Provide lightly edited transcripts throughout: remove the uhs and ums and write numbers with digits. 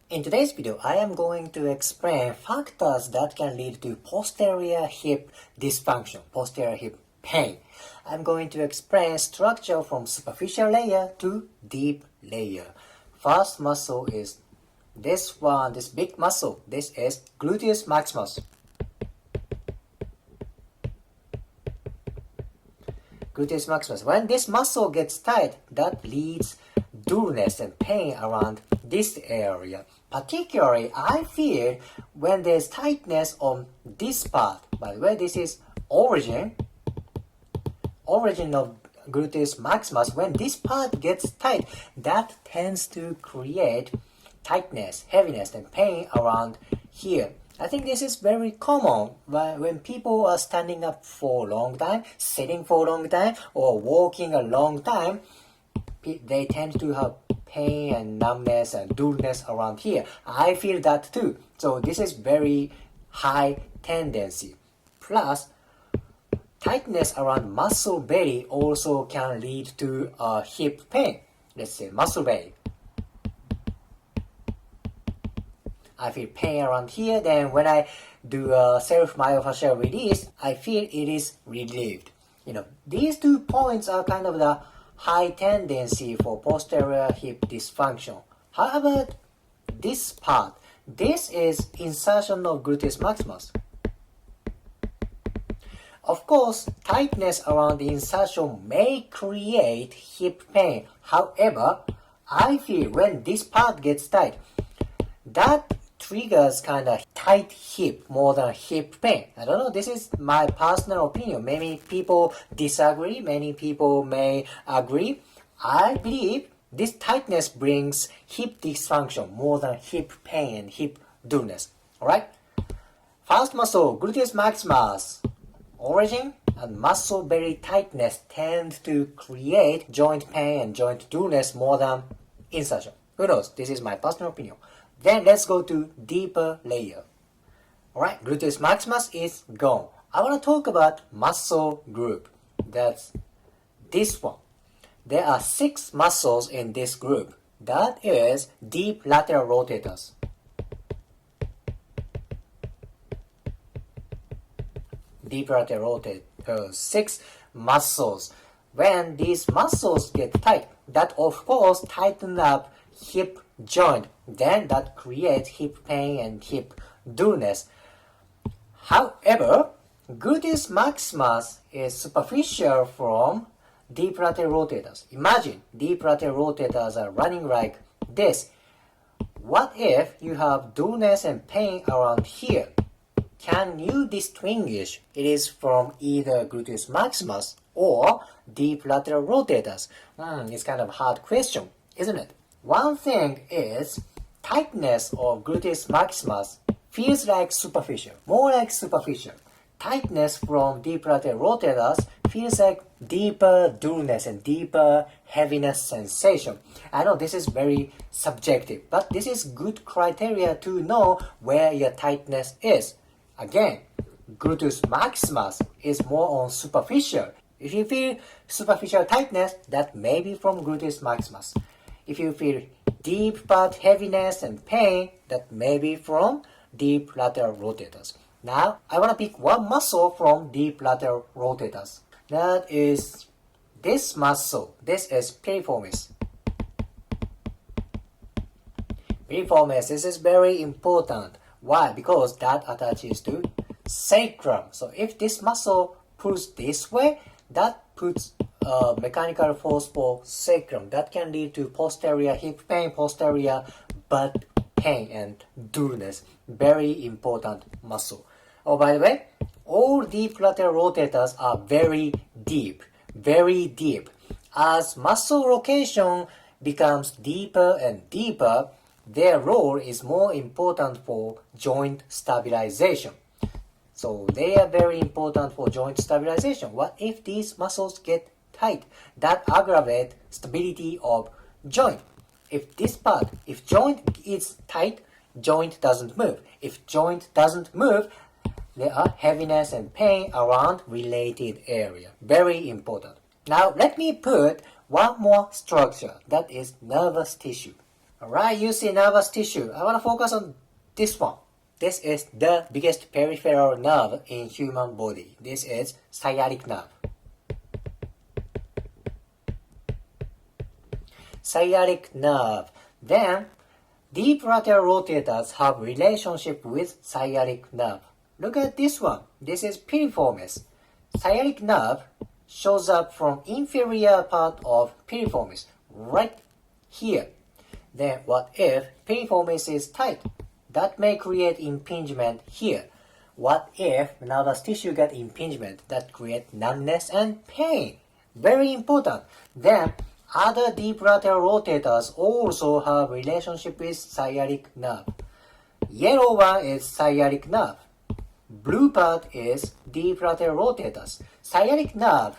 In today's video, I am going to explain factors that can lead to posterior hip dysfunction, posterior hip pain. I'm going to explain structure from superficial layer to deep layer. First muscle is this one, this big muscle. This is gluteus maximus. Gluteus maximus. When this muscle gets tight, that leads dullness and pain around this area. Particularly, I feel when there's tightness on this part. By the way, this is origin of gluteus maximus. When this part gets tight, that tends to create tightness, heaviness, and pain around here. I think this is very common when people are standing up for a long time, sitting for a long time, or walking a long time. They tend to have pain and numbness and dullness around here. I feel that too. So this is very high tendency. Plus, tightness around muscle belly also can lead to hip pain. Let's say muscle belly. I feel pain around here. Then when I do a self-myofascial release, I feel it is relieved. These 2 points are kind of the high tendency for posterior hip dysfunction. How about this part? This is insertion of gluteus maximus. Of course, tightness around the insertion may create hip pain. However, I feel when this part gets tight, that triggers kind of tight hip more than hip pain. I don't know, this is my personal opinion. Many people disagree, many people may agree. I believe this tightness brings hip dysfunction more than hip pain and hip dullness. Alright? First muscle, gluteus maximus. Origin and muscle belly tightness tend to create joint pain and joint dullness more than insertion. Who knows? This is my personal opinion. Then let's go to deeper layer. Alright, gluteus maximus is gone. I want to talk about muscle group. That's this one. There are 6 muscles in this group. That is deep lateral rotators. Deep lateral rotators. 6 muscles. When these muscles get tight, that of course tighten up hip joint. Then that creates hip pain and hip dullness. However, gluteus maximus is superficial from deep lateral rotators. Imagine deep lateral rotators are running like this. What if you have dullness and pain around here? Can you distinguish it is from either gluteus maximus or deep lateral rotators? It's kind of a hard question, isn't it? One thing is, tightness of gluteus maximus feels like superficial, more like superficial. Tightness from deep lateral rotators feels like deeper dullness and deeper heaviness sensation. I know this is very subjective, but this is good criteria to know where your tightness is. Again, gluteus maximus is more on superficial. If you feel superficial tightness, that may be from gluteus maximus. If you feel deep part heaviness and pain, that may be from deep lateral rotators. Now, I want to pick one muscle from deep lateral rotators. That is this muscle. This is piriformis. Piriformis, this is very important. Why? Because that attaches to sacrum. So if this muscle pulls this way, that puts mechanical force for sacrum. That can lead to posterior hip pain, posterior butt pain and dullness. Very important muscle. Oh, by the way, all deep lateral rotators are very deep. Very deep. As muscle location becomes deeper and deeper, their role is more important for joint stabilization. So they are very important for joint stabilization. What if these muscles get tight? That aggravates stability of joint. If joint is tight, joint doesn't move. If joint doesn't move, there are heaviness and pain around related area. Very important. Now let me put one more structure, that is nervous tissue. Alright, you see nervous tissue. I want to focus on this one. This is the biggest peripheral nerve in human body. This is sciatic nerve. Sciatic nerve. Then, deep lateral rotators have relationship with sciatic nerve. Look at this one. This is piriformis. Sciatic nerve shows up from inferior part of piriformis, right here. Then what if piriformis is tight? That may create impingement here. What if nervous tissue get impingement? That create numbness and pain. Very important. Then other deep lateral rotators also have relationship with sciatic nerve. Yellow one is sciatic nerve. Blue part is deep lateral rotators. Sciatic nerve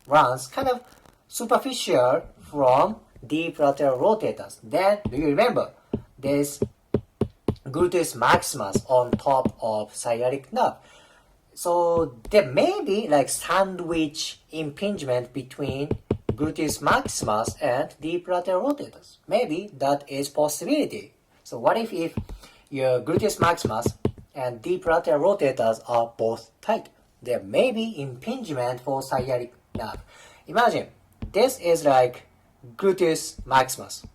runs kind of superficial from deep lateral rotators. Then, do you remember? There's Gluteus maximus on top of sciatic nerve. So there may be like sandwich impingement between Gluteus maximus and deep lateral rotators. Maybe that is possibility. So what if your Gluteus maximus and deep lateral rotators are both tight? There may be impingement for sciatic nerve. Imagine this is like Gluteus maximus.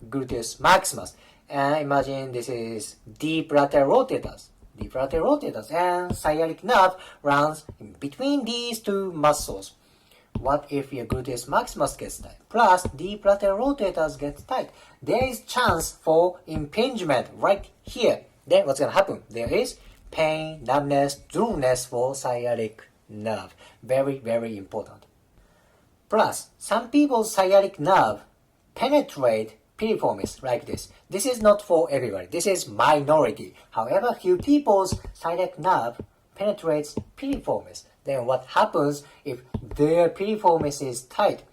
Gluteus maximus. And imagine this is deep lateral rotators. Deep lateral rotators. And sciatic nerve runs in between these two muscles. What if your Gluteus maximus gets tight? Plus, deep lateral rotators get tight. There is chance for impingement right here. Then what's going to happen? There is pain, numbness, dryness for sciatic nerve. Very, very important. Plus, some people's sciatic nerve penetrate piriformis like this. This is not for everybody. This is minority. However, few people's sciatic nerve penetrates piriformis. Then what happens if their piriformis is tight?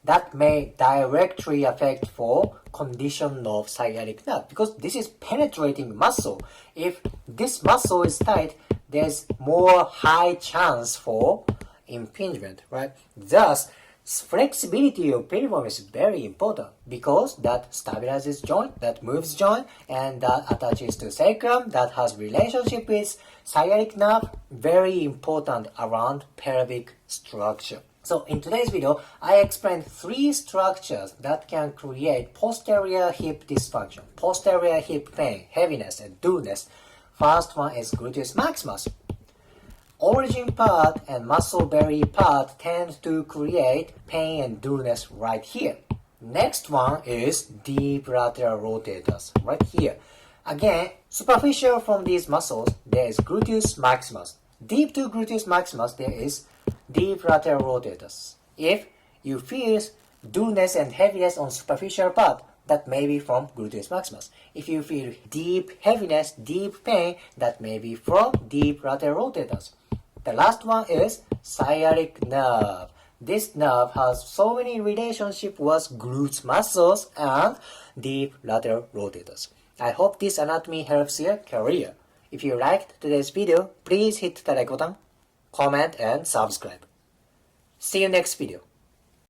That may directly affect for condition of sciatic nerve because this is penetrating muscle. If this muscle is tight, there's more high chance for impingement, right? Thus, flexibility of piriformis is very important because that stabilizes joint, that moves joint, and that attaches to sacrum, that has relationship with sciatic nerve. Very important around pelvic structure. So in today's video, I explained 3 structures that can create posterior hip dysfunction, posterior hip pain, heaviness, and dullness. First one is Gluteus maximus. Origin part and muscle belly part tend to create pain and dullness right here. Next one is deep lateral rotators, right here. Again, superficial from these muscles, there is Gluteus maximus. Deep to Gluteus maximus, there is deep lateral rotators. If you feel dullness and heaviness on superficial part, that may be from Gluteus maximus. If you feel deep heaviness, deep pain, that may be from deep lateral rotators. The last one is sciatic nerve. This nerve has so many relationship with glutes muscles and deep lateral rotators. I hope this anatomy helps your career. If you liked today's video, please hit the like button, comment, and subscribe. See you next video.